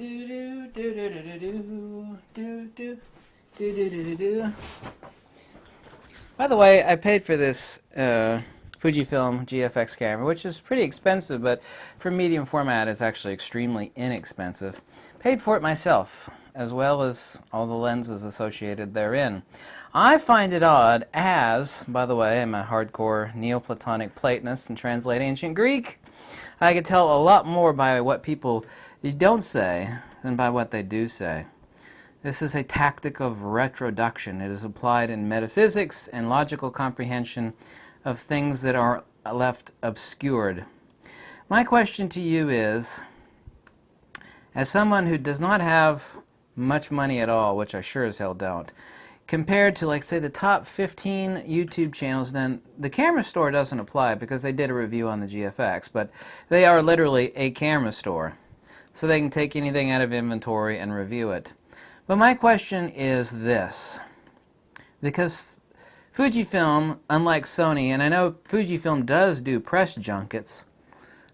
Do do do do do do do do do do do do. By the way, I paid for this Fujifilm GFX camera, which is pretty expensive, but for medium format is actually extremely inexpensive. Paid for it myself, as well as all the lenses associated therein. I find it odd as, by the way, I'm a hardcore Neoplatonic Platonist and translate ancient Greek. I could tell a lot more by what people don't say than by what they do say. This is a tactic of retroduction. It is applied in metaphysics and logical comprehension of things that are left obscured. My question to you is, as someone who does not have much money at all, which I sure as hell don't, compared to, like, say, the top 15 YouTube channels, then the camera store doesn't apply because they did a review on the GFX, but they are literally a camera store. So they can take anything out of inventory and review it. But my question is this, because Fujifilm, unlike Sony, and I know Fujifilm does do press junkets,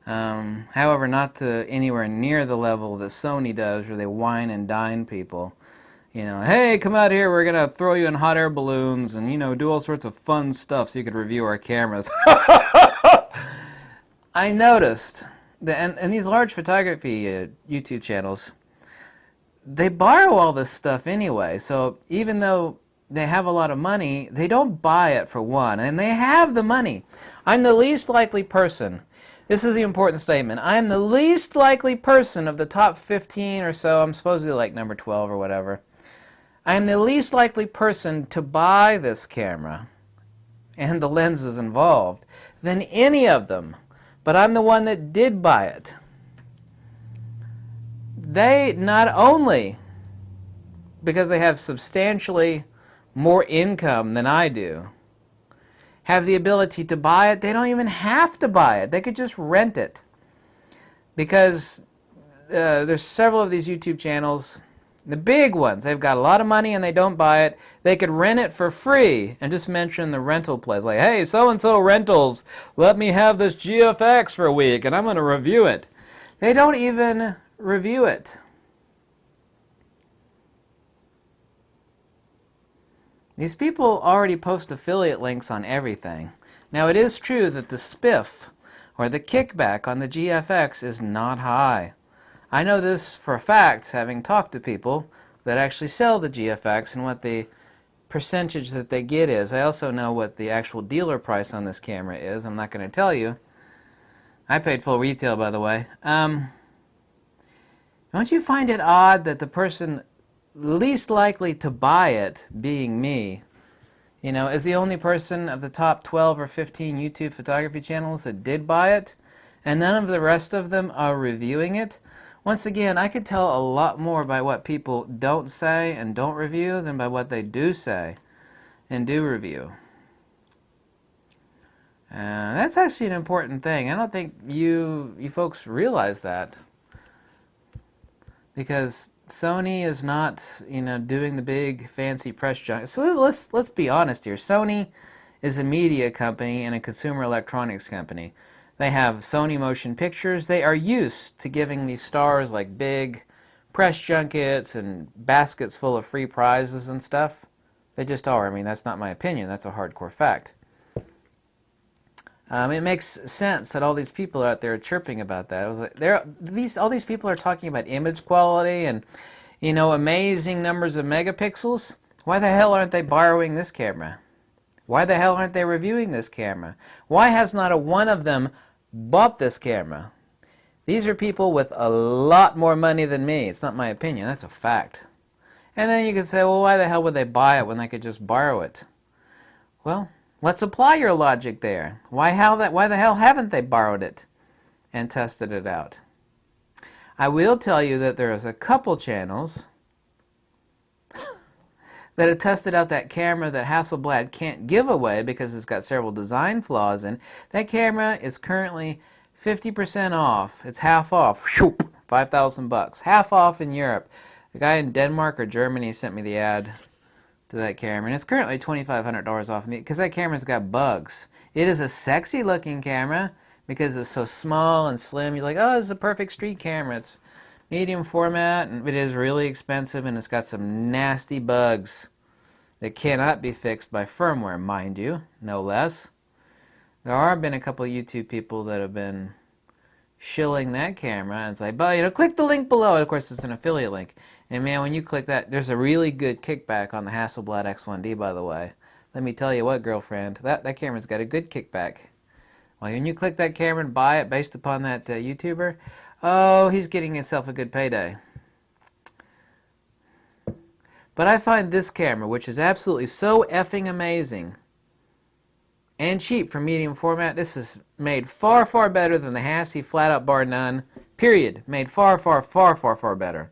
however, not to anywhere near the level that Sony does, where they wine and dine people. You know, hey, come out here, we're going to throw you in hot air balloons and, you know, do all sorts of fun stuff so you could review our cameras. I noticed that, and these large photography YouTube channels, they borrow all this stuff anyway. So even though they have a lot of money, they don't buy it for one. And they have the money. I'm the least likely person. This is the important statement. I'm the least likely person of the top 15 or so. I'm supposedly like number 12 or whatever. I am the least likely person to buy this camera and the lenses involved than any of them. But I'm the one that did buy it. They not only, because they have substantially more income than I do, have the ability to buy it, they don't even have to buy it. They could just rent it. Because there's several of these YouTube channels, the big ones, they've got a lot of money and they don't buy it. They could rent it for free and just mention the rental place. Like, hey, so-and-so rentals, let me have this GFX for a week and I'm going to review it. They don't even review it. These people already post affiliate links on everything. Now, it is true that the spiff or the kickback on the GFX is not high. I know this for a fact, having talked to people that actually sell the GFX and what the percentage that they get is. I also know what the actual dealer price on this camera is. I'm not going to tell you. I paid full retail, by the way. Don't you find it odd that the person least likely to buy it, being me, you know, is the only person of the top 12 or 15 YouTube photography channels that did buy it, and none of the rest of them are reviewing it? Once again, I could tell a lot more by what people don't say and don't review than by what they do say and do review. That's actually an important thing. I don't think you folks realize that, because Sony is not, you know, doing the big fancy press junk. So let's be honest here. Sony is a media company and a consumer electronics company. They have Sony Motion Pictures. They are used to giving these stars like big press junkets and baskets full of free prizes and stuff. They just are. I mean, that's not my opinion. That's a hardcore fact. It makes sense that all these people out there are chirping about that. It was like all these people are talking about image quality and, you know, amazing numbers of megapixels. Why the hell aren't they borrowing this camera? Why the hell aren't they reviewing this camera? Why has not a one of them bought this camera? These are people with a lot more money than me. It's not my opinion. That's a fact. And then you can say, well, why the hell would they buy it when they could just borrow it? Well, let's apply your logic there. Why the hell haven't they borrowed it and tested it out? I will tell you that there is a couple channels that have tested out that camera that Hasselblad can't give away because it's got several design flaws in. That camera is currently 50% off. It's half off. 5,000 bucks. Half off in Europe. The guy in Denmark or Germany sent me the ad to that camera, and it's currently $2,500 off me because that camera's got bugs. It is a sexy looking camera because it's so small and slim. You're like, oh, this is a perfect street camera. It's medium format, and it is really expensive, and it's got some nasty bugs that cannot be fixed by firmware, mind you, no less. There have been a couple of YouTube people that have been shilling that camera, and it's like, but click the link below. And of course, it's an affiliate link. And man, when you click that, there's a really good kickback on the Hasselblad X1D, by the way. Let me tell you what, girlfriend, that camera's got a good kickback. Well, when you click that camera and buy it based upon that YouTuber, oh, he's getting himself a good payday. But I find this camera, which is absolutely so effing amazing and cheap for medium format, this is made far, far better than the Hassie flat out bar none, period. Made far, far, far, far, far better.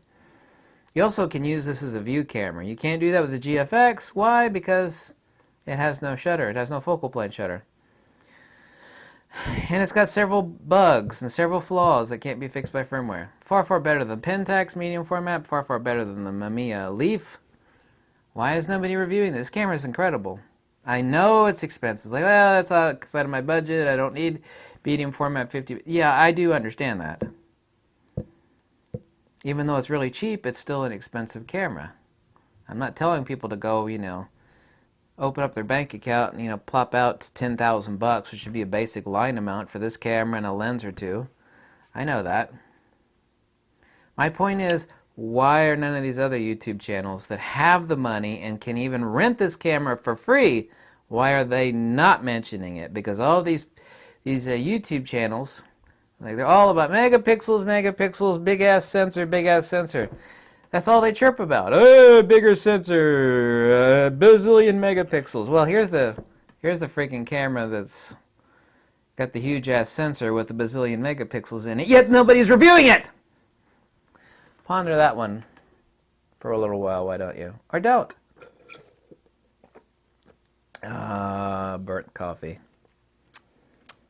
You also can use this as a view camera. You can't do that with the GFX. Why? Because it has no shutter. It has no focal plane shutter. And it's got several bugs and several flaws that can't be fixed by firmware. Far, far better than Pentax medium format. Far, far better than the Mamiya Leaf. Why is nobody reviewing this? This camera is incredible. I know it's expensive. It's like, well, that's outside of my budget. I don't need medium format 50. Yeah, I do understand that. Even though it's really cheap, it's still an expensive camera. I'm not telling people to go, open up their bank account and, plop out $10,000, which should be a basic line amount for this camera and a lens or two. I know that. My point is, why are none of these other YouTube channels that have the money and can even rent this camera for free, why are they not mentioning it? Because all these YouTube channels, they're all about megapixels, megapixels, big-ass sensor, big-ass sensor. That's all they chirp about. Oh, bigger sensor, bazillion megapixels. Well, here's the freaking camera that's got the huge-ass sensor with the bazillion megapixels in it, yet nobody's reviewing it! Ponder that one for a little while, why don't you? Or don't. Burnt coffee.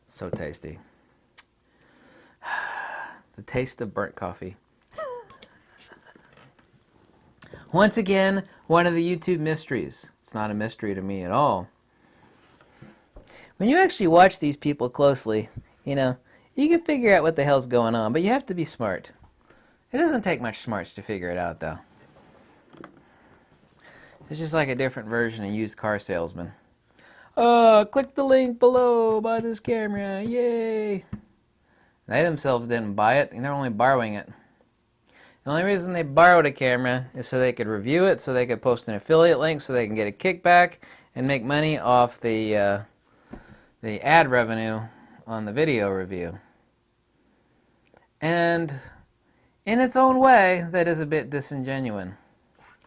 So tasty. The taste of burnt coffee. Once again, one of the YouTube mysteries. It's not a mystery to me at all. When you actually watch these people closely, you can figure out what the hell's going on, but you have to be smart. It doesn't take much smarts to figure it out, though. It's just like a different version of used car salesman. Click the link below, buy this camera, yay! They themselves didn't buy it, and they're only borrowing it. The only reason they borrowed a camera is so they could review it, so they could post an affiliate link, so they can get a kickback and make money off the ad revenue on the video review. And in its own way, that is a bit disingenuous.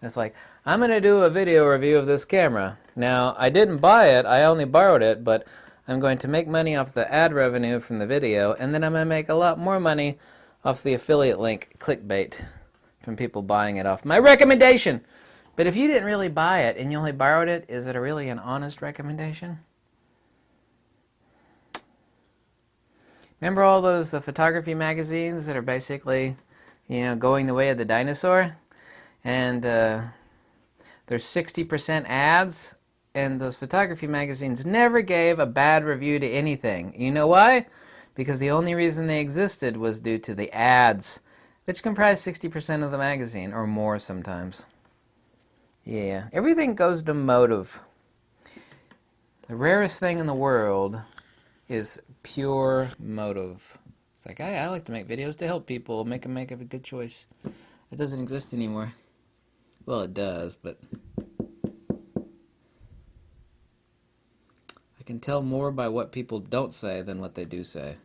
It's like, I'm going to do a video review of this camera. Now, I didn't buy it, I only borrowed it, but I'm going to make money off the ad revenue from the video, and then I'm going to make a lot more money off the affiliate link clickbait from people buying it off my recommendation. But if you didn't really buy it and you only borrowed it, is it really an honest recommendation? Remember all those photography magazines that are basically, going the way of the dinosaur? And there's 60% ads, and those photography magazines never gave a bad review to anything. You know why? Because the only reason they existed was due to the ads, which comprise 60% of the magazine, or more sometimes. Yeah, everything goes to motive. The rarest thing in the world is pure motive. It's like, I like to make videos to help people, make them make a good choice. It doesn't exist anymore. Well, it does, but I can tell more by what people don't say than what they do say.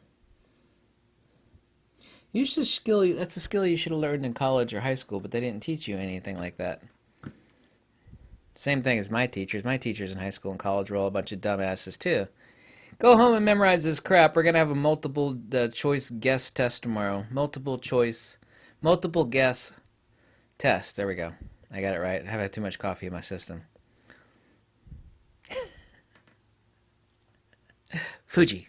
That's a skill you should have learned in college or high school, but they didn't teach you anything like that. Same thing as my teachers. My teachers in high school and college were all a bunch of dumbasses, too. Go home and memorize this crap. We're going to have a multiple choice guess test tomorrow. Multiple guess test. There we go. I got it right. I have had too much coffee in my system. Fuji.